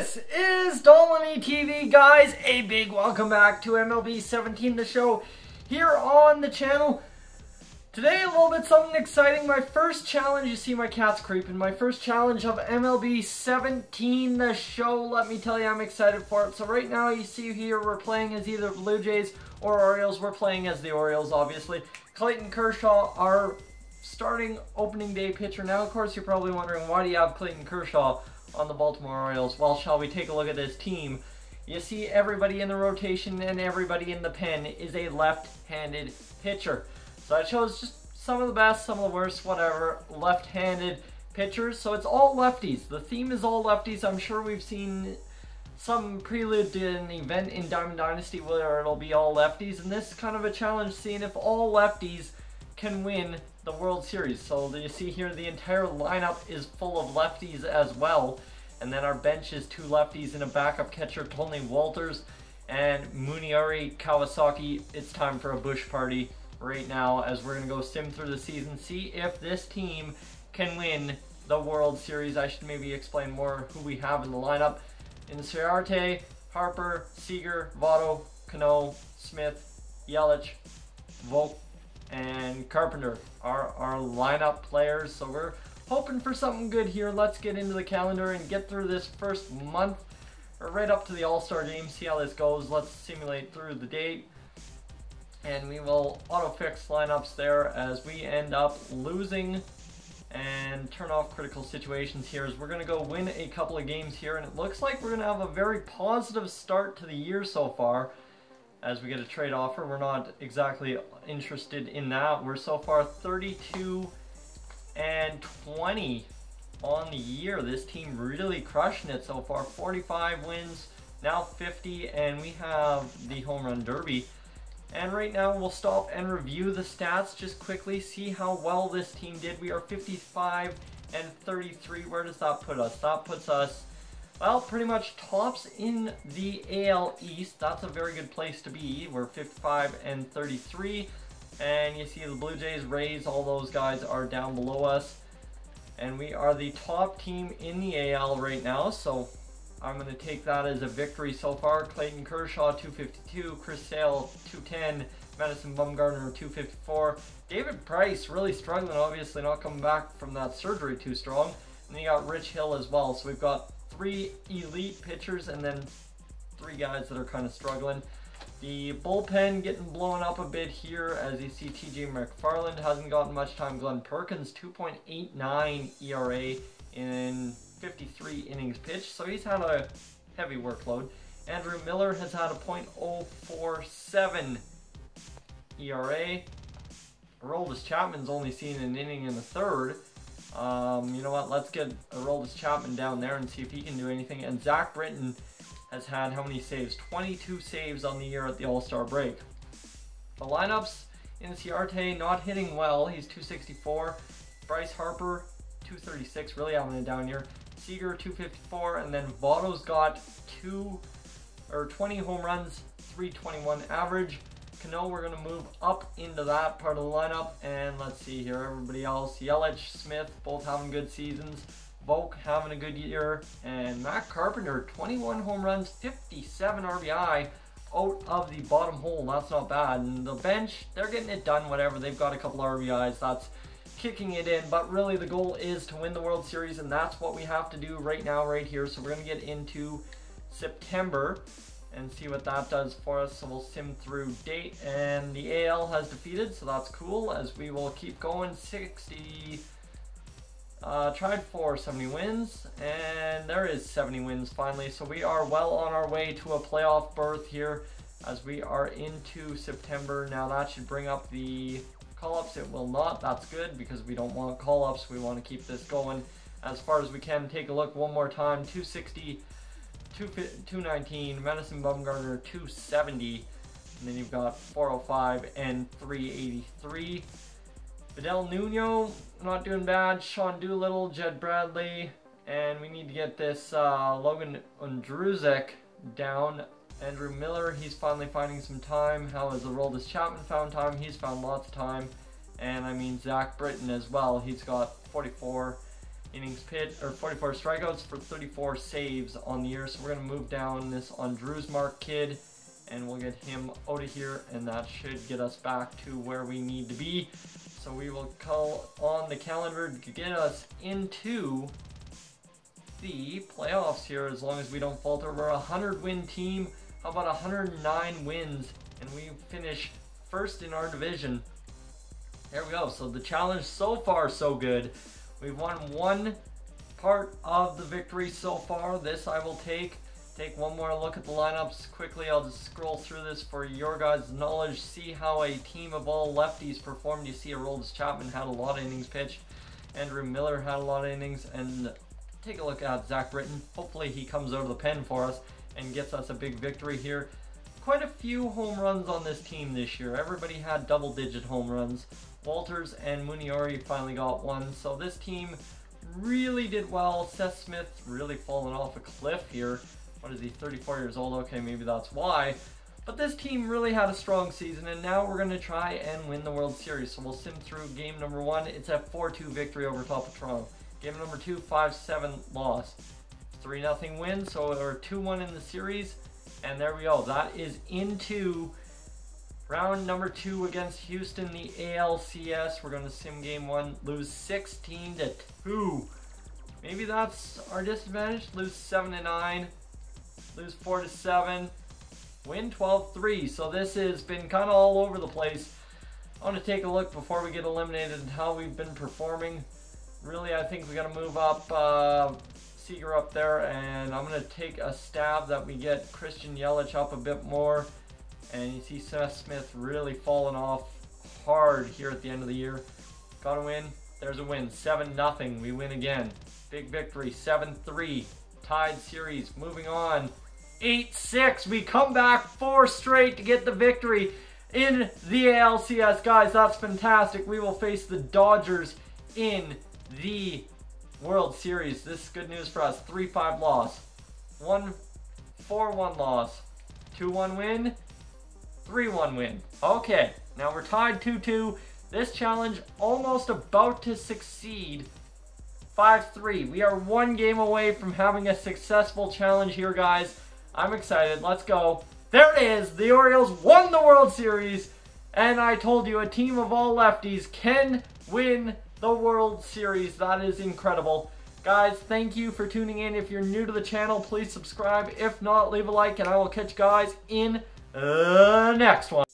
This is Dolynny TV, guys. A big welcome back to MLB 17, the show here on the channel. Today, a little bit something exciting. My first challenge, you see my cat's creeping, my first challenge of MLB 17, the show. Let me tell you, I'm excited for it. So right now, you see here, we're playing as either Blue Jays or Orioles. We're playing as the Orioles, obviously. Clayton Kershaw, our starting opening day pitcher. Now, of course, you're probably wondering, why do you have Clayton Kershaw on the Baltimore Orioles? Well, shall we take a look at this team? You see everybody in the rotation and everybody in the pen is a left-handed pitcher. So that shows just some of the best, some of the worst, whatever, left-handed pitchers. So it's all lefties. The theme is all lefties. I'm sure we've seen some prelude to an event in Diamond Dynasty where it'll be all lefties. And this is kind of a challenge, seeing if all lefties can win the World Series. So you see here the entire lineup is full of lefties as well. And then our bench is two lefties and a backup catcher, Tony Walters and Muniari Kawasaki. It's time for a bush party right now as we're going to go sim through the season, see if this team can win the World Series. I should maybe explain more who we have in the lineup. In Ciarte, Harper, Seager, Votto, Cano, Smith, Yelich, Volk, and Carpenter are our lineup players. So we're hoping for something good here. Let's get into the calendar and get through this first month, or right up to the All-Star game, see how this goes. Let's simulate through the date, and we will auto-fix lineups there as we end up losing and turn off critical situations here, as we're going to go win a couple of games here, and it looks like we're going to have a very positive start to the year so far. As we get a trade offer, we're not exactly interested in that. We're so far 32-20 on the year. This team really crushing it so far. 45 wins, now 50, and we have the home run derby. And right now we'll stop and review the stats just quickly, see how well this team did. We are 55-33. Where does that put us? That puts us, well, pretty much tops in the AL East. That's a very good place to be. We're 55-33. And you see the Blue Jays, Rays, all those guys are down below us. And we are the top team in the AL right now. So I'm going to take that as a victory so far. Clayton Kershaw, 252. Chris Sale, 210. Madison Bumgarner, 254. David Price really struggling, obviously not coming back from that surgery too strong. And then you got Rich Hill as well. So we've got 3 elite pitchers and then 3 guys that are kind of struggling. The bullpen getting blown up a bit here, as you see TJ McFarland hasn't gotten much time. Glenn Perkins, 2.89 ERA in 53 innings pitched, so he's had a heavy workload. Andrew Miller has had a .047 ERA. Aroldis Chapman's only seen an inning in the third. You know what, let's get Aroldis Chapman down there and see if he can do anything. And Zach Britton has had how many saves? 22 saves on the year at the All-Star break. The lineups, in Ciarte not hitting well. He's 264. Bryce Harper, 236, really having a down year. Seager, 254, and then Votto's got 20 home runs, 321 average. Cano, we're going to move up into that part of the lineup, and let's see here, everybody else. Yelich, Smith, both having good seasons. Volk having a good year, and Matt Carpenter, 21 home runs, 57 RBI out of the bottom hole. That's not bad. And the bench, they're getting it done, whatever. They've got a couple RBIs. That's kicking it in, but really the goal is to win the World Series, and that's what we have to do right now, right here. So we're going to get into September and see what that does for us. So we'll sim through date, and the AL has defeated, so that's cool, as we will keep going. 60 tried for 70 wins, and there is 70 wins finally. So we are well on our way to a playoff berth here as we are into September. Now that should bring up the call-ups. It will not. That's good, because we don't want call-ups. We want to keep this going as far as we can. Take a look one more time. 260, 219, Madison Bumgarner 270, and then you've got 405 and 383. Fidel Nuno, not doing bad. Sean Doolittle, Jed Bradley, and we need to get this Logan Ondruzek down. Andrew Miller, he's finally finding some time. How has Aroldis Chapman found time? He's found lots of time. And I mean Zach Britton as well. He's got 44 innings pitched, or 44 strikeouts for 34 saves on the year. So we're going to move down this on Drew's Mark Kid, and we'll get him out of here, and that should get us back to where we need to be. So we will call on the calendar to get us into the playoffs here, as long as we don't falter. We're a 100-win team. How about 109 wins, and we finish first in our division. There we go. So the challenge so far so good. We've won one part of the victory so far. This I will take one more look at the lineups quickly. I'll just scroll through this for your guys' knowledge. See how a team of all lefties performed. You see Aroldis Chapman had a lot of innings pitched. Andrew Miller had a lot of innings. And take a look at Zach Britton. Hopefully he comes out of the pen for us and gets us a big victory here. Quite a few home runs on this team this year. Everybody had double-digit home runs. Walters and Muniori finally got one. So this team really did well. Seth Smith really fallen off a cliff here. What is he, 34 years old? Okay, maybe that's why. But this team really had a strong season, and now we're going to try and win the World Series. So we'll sim through game number 1. It's a 4-2 victory over top of Toronto. Game number 2, 5-7 loss. 3-0 win, so we're 2-1 in the series. And there we go. That is into round number 2 against Houston, the ALCS. We're going to sim game 1, lose 16-2. Maybe that's our disadvantage. Lose 7-9. Lose 4-7, win 12-3. So this has been kind of all over the place. I want to take a look before we get eliminated how we've been performing. Really, I think we got to move up Seager up there, and I'm going to take a stab that we get Christian Yelich up a bit more. And you see Seth Smith really falling off hard here at the end of the year. Got to win. There's a win. 7-0. We win again. Big victory. 7-3. Tied series. Moving on. 8-6. We come back 4 straight to get the victory in the ALCS. Guys, that's fantastic. We will face the Dodgers in the World Series. This is good news for us. 3-5 loss. 4-1 loss. 2-1 win. 3-1 win. Okay, now we're tied 2-2. This challenge almost about to succeed. 5-3. We are 1 game away from having a successful challenge here, guys. I'm excited. Let's go. There it is. The Orioles won the World Series. And I told you, a team of all lefties can win the World Series. That is incredible. Guys, thank you for tuning in. If you're new to the channel, please subscribe. If not, leave a like, and I will catch you guys in the next one.